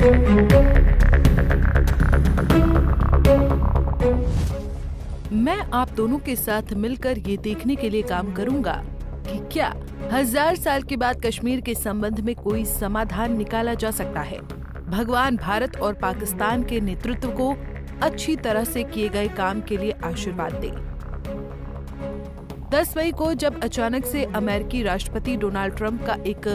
मैं आप दोनों के साथ मिलकर ये देखने के लिए काम करूंगा कि क्या 1000 साल के बाद कश्मीर के संबंध में कोई समाधान निकाला जा सकता है। भगवान भारत और पाकिस्तान के नेतृत्व को अच्छी तरह से किए गए काम के लिए आशीर्वाद दे। 10 मई को जब अचानक से अमेरिकी राष्ट्रपति डोनाल्ड ट्रंप का एक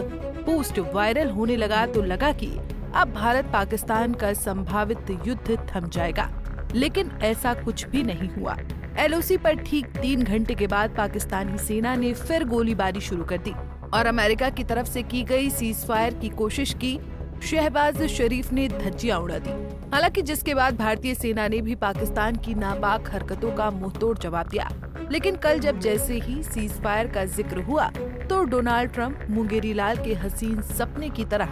पोस्ट वायरल होने लगा तो लगा कि अब भारत पाकिस्तान का संभावित युद्ध थम जाएगा, लेकिन ऐसा कुछ भी नहीं हुआ। एलओसी पर ठीक 3 घंटे के बाद पाकिस्तानी सेना ने फिर गोलीबारी शुरू कर दी और अमेरिका की तरफ से की गई सीज फायर की कोशिश की। शहबाज शरीफ ने धज्जियां उड़ा दी। हालांकि जिसके बाद भारतीय सेना ने भी पाकिस्तान की नापाक हरकतों का मुंहतोड़ जवाब दिया। लेकिन कल जब जैसे ही सीज फायर का जिक्र हुआ तो डोनाल्ड ट्रंप मुंगेरी लाल के हसीन सपने की तरह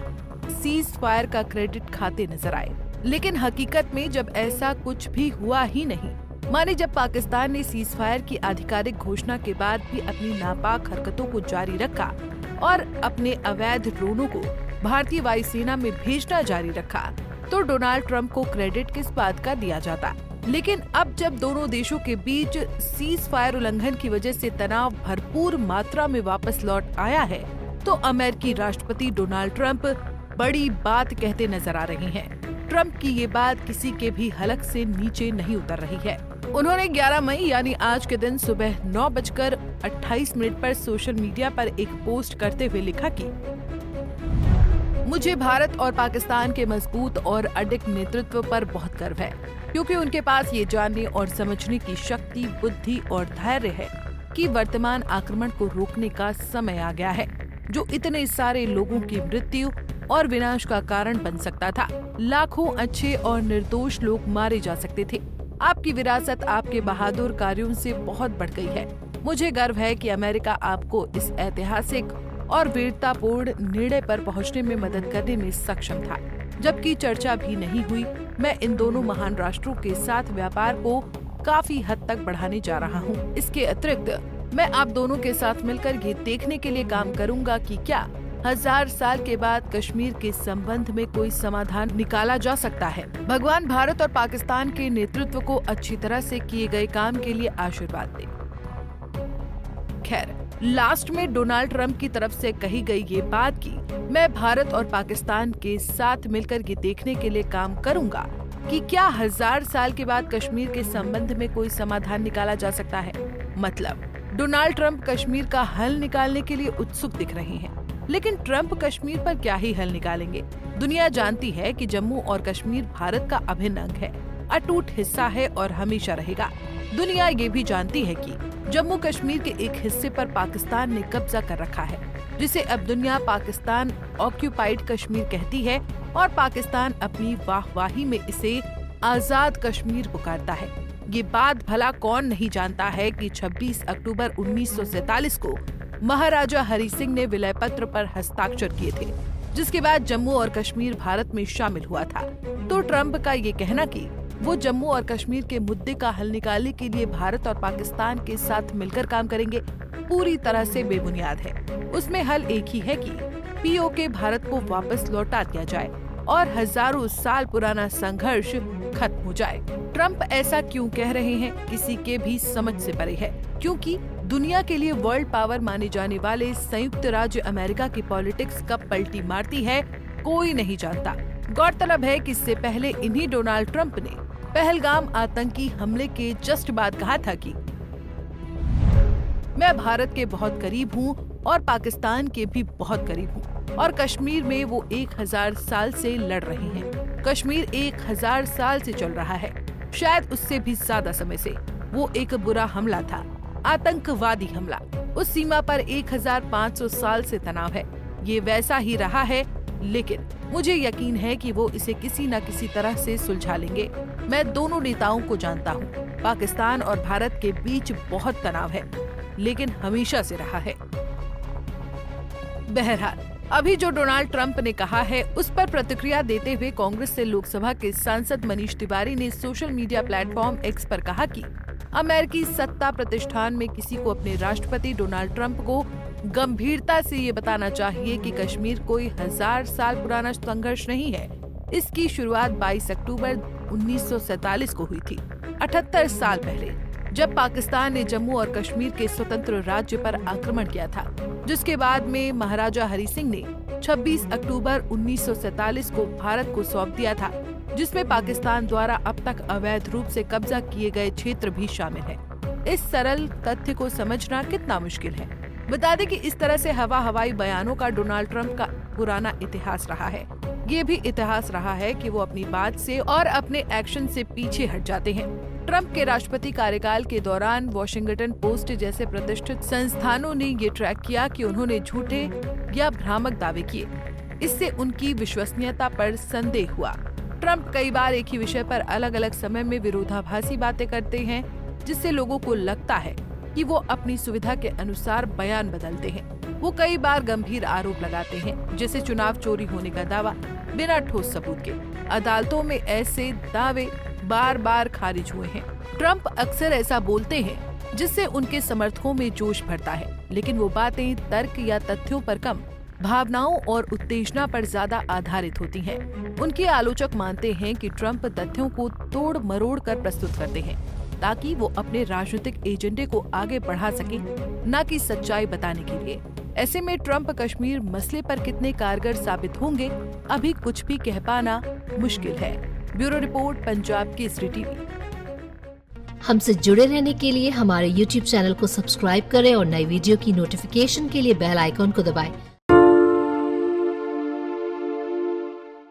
सीज फायर का क्रेडिट खाते नजर आए। लेकिन हकीकत में जब ऐसा कुछ भी हुआ ही नहीं। माने जब पाकिस्तान ने सीज फायर की आधिकारिक घोषणा के बाद भी अपनी नापाक हरकतों को जारी रखा और अपने अवैध ड्रोनों को भारतीय वायुसेना में भेजना जारी रखा, तो डोनाल्ड ट्रंप को क्रेडिट किस बात का दिया जाता। लेकिन अब जब दोनों देशों के बीच सीज फायर उल्लंघन की वजह से तनाव भरपूर मात्रा में वापस लौट आया है, तो अमेरिकी राष्ट्रपति डोनाल्ड ट्रंप बड़ी बात कहते नजर आ रहे हैं। ट्रंप की ये बात किसी के भी हलक से नीचे नहीं उतर रही है। उन्होंने 11 मई यानी आज के दिन सुबह 9:28 पर सोशल मीडिया पर एक पोस्ट करते हुए लिखा कि मुझे भारत और पाकिस्तान के मजबूत और अडिग नेतृत्व पर बहुत गर्व है, क्योंकि उनके पास ये जानने और समझने की शक्ति, बुद्धि और धैर्य है कि वर्तमान आक्रमण को रोकने का समय आ गया है, जो इतने सारे लोगों की मृत्यु और विनाश का कारण बन सकता था। लाखों अच्छे और निर्दोष लोग मारे जा सकते थे। आपकी विरासत आपके बहादुर कार्यों से बहुत बढ़ गई है। मुझे गर्व है कि अमेरिका आपको इस ऐतिहासिक और वीरतापूर्ण निर्णय पर पहुंचने में मदद करने में सक्षम था। जबकि चर्चा भी नहीं हुई, मैं इन दोनों महान राष्ट्रों के साथ व्यापार को काफी हद तक बढ़ाने जा रहा हूं। इसके अतिरिक्त मैं आप दोनों के साथ मिलकर ये देखने के लिए काम करूंगा कि क्या 1000 साल के बाद कश्मीर के संबंध में कोई समाधान निकाला जा सकता है। भगवान भारत और पाकिस्तान के नेतृत्व को अच्छी तरह से किए गए काम के लिए आशीर्वाद दे। खैर, लास्ट में डोनाल्ड ट्रंप की तरफ से कही गई ये बात कि मैं भारत और पाकिस्तान के साथ मिलकर ये देखने के लिए काम करूंगा कि क्या 1000 साल के बाद कश्मीर के संबंध में कोई समाधान निकाला जा सकता है। मतलब डोनाल्ड ट्रंप कश्मीर का हल निकालने के लिए उत्सुक दिख रहे हैं। लेकिन ट्रंप कश्मीर पर क्या ही हल निकालेंगे। दुनिया जानती है कि जम्मू और कश्मीर भारत का अभिन्न अंग है, अटूट हिस्सा है और हमेशा रहेगा। दुनिया ये भी जानती है कि जम्मू कश्मीर के एक हिस्से पर पाकिस्तान ने कब्जा कर रखा है, जिसे अब दुनिया पाकिस्तान ऑक्यूपाइड कश्मीर कहती है और पाकिस्तान अपनी वाहवाही में इसे आजाद कश्मीर पुकारता है। ये बात भला कौन नहीं जानता है कि 26 अक्टूबर 1947 को महाराजा हरि सिंह ने विलय पत्र पर हस्ताक्षर किए थे, जिसके बाद जम्मू और कश्मीर भारत में शामिल हुआ था। तो ट्रंप का ये कहना कि वो जम्मू और कश्मीर के मुद्दे का हल निकालने के लिए भारत और पाकिस्तान के साथ मिलकर काम करेंगे, पूरी तरह से बेबुनियाद है। उसमें हल एक ही है कि पीओके भारत को वापस लौटा दिया जाए और हजारों साल पुराना संघर्ष खत्म हो जाए। ट्रंप ऐसा क्यों कह रहे हैं, किसी के भी समझ से परे है, क्योंकि दुनिया के लिए वर्ल्ड पावर माने जाने वाले संयुक्त राज्य अमेरिका की पॉलिटिक्स कब पलटी मारती है, कोई नहीं जानता। गौरतलब है कि इससे पहले इन्हीं डोनाल्ड ट्रंप ने पहलगाम आतंकी हमले के जस्ट बाद कहा था कि मैं भारत के बहुत करीब हूँ और पाकिस्तान के भी बहुत करीब हूँ और कश्मीर में वो 1000 साल से लड़ रहे हैं। कश्मीर 1000 साल से चल रहा है, शायद उससे भी ज्यादा समय से। वो एक बुरा हमला था, आतंकवादी हमला। उस सीमा पर 1500 साल से तनाव है। ये वैसा ही रहा है, लेकिन मुझे यकीन है कि वो इसे किसी न किसी तरह से सुलझा लेंगे। मैं दोनों नेताओं को जानता हूँ। पाकिस्तान और भारत के बीच बहुत तनाव है, लेकिन हमेशा से रहा है। बहरहाल, अभी जो डोनाल्ड ट्रंप ने कहा है, उस पर प्रतिक्रिया देते हुए कांग्रेस से लोकसभा के सांसद मनीष तिवारी ने सोशल मीडिया प्लेटफॉर्म एक्स पर कहा कि अमेरिकी सत्ता प्रतिष्ठान में किसी को अपने राष्ट्रपति डोनाल्ड ट्रंप को गंभीरता से ये बताना चाहिए कि कश्मीर कोई 1000 साल पुराना संघर्ष नहीं है। इसकी शुरुआत 22 अक्टूबर 1947 को हुई थी, 78 साल पहले, जब पाकिस्तान ने जम्मू और कश्मीर के स्वतंत्र राज्य पर आक्रमण किया था, जिसके बाद में महाराजा हरि सिंह ने 26 अक्टूबर 1947 को भारत को सौंप दिया था, जिसमें पाकिस्तान द्वारा अब तक अवैध रूप से कब्जा किए गए क्षेत्र भी शामिल है। इस सरल तथ्य को समझना कितना मुश्किल है। बता दें कि इस तरह से हवाई बयानों का डोनाल्ड ट्रंप का पुराना इतिहास रहा है। ये भी इतिहास रहा है कि वो अपनी बात से और अपने एक्शन से पीछे हट जाते हैं। ट्रंप के राष्ट्रपति कार्यकाल के दौरान वॉशिंगटन पोस्ट जैसे प्रतिष्ठित संस्थानों ने ये ट्रैक किया कि उन्होंने झूठे या भ्रामक दावे किए। इससे उनकी विश्वसनीयता पर संदेह हुआ। ट्रंप कई बार एक ही विषय पर अलग अलग समय में विरोधाभासी बातें करते हैं, जिससे लोगों को लगता है कि वो अपनी सुविधा के अनुसार बयान बदलते हैं। वो कई बार गंभीर आरोप लगाते हैं, जैसे चुनाव चोरी होने का दावा बिना ठोस सबूत के। अदालतों में ऐसे दावे बार बार खारिज हुए हैं। ट्रंप अक्सर ऐसा बोलते हैं जिससे उनके समर्थकों में जोश भरता है, लेकिन वो बातें तर्क या तथ्यों पर कम, भावनाओं और उत्तेजना पर ज्यादा आधारित होती हैं। उनके आलोचक मानते हैं कि ट्रंप तथ्यों को तोड़ मरोड़ कर प्रस्तुत करते हैं ताकि वो अपने राजनीतिक एजेंडे को आगे बढ़ा सके, न कि सच्चाई बताने के लिए। ऐसे में ट्रंप कश्मीर मसले पर कितने कारगर साबित होंगे, अभी कुछ भी कह पाना मुश्किल है। Bureau report, Punjab Kesari TV. हमसे जुड़े रहने के लिए हमारे YouTube चैनल को सब्सक्राइब करें और नई वीडियो की नोटिफिकेशन के लिए बेल आइकॉन को दबाएं।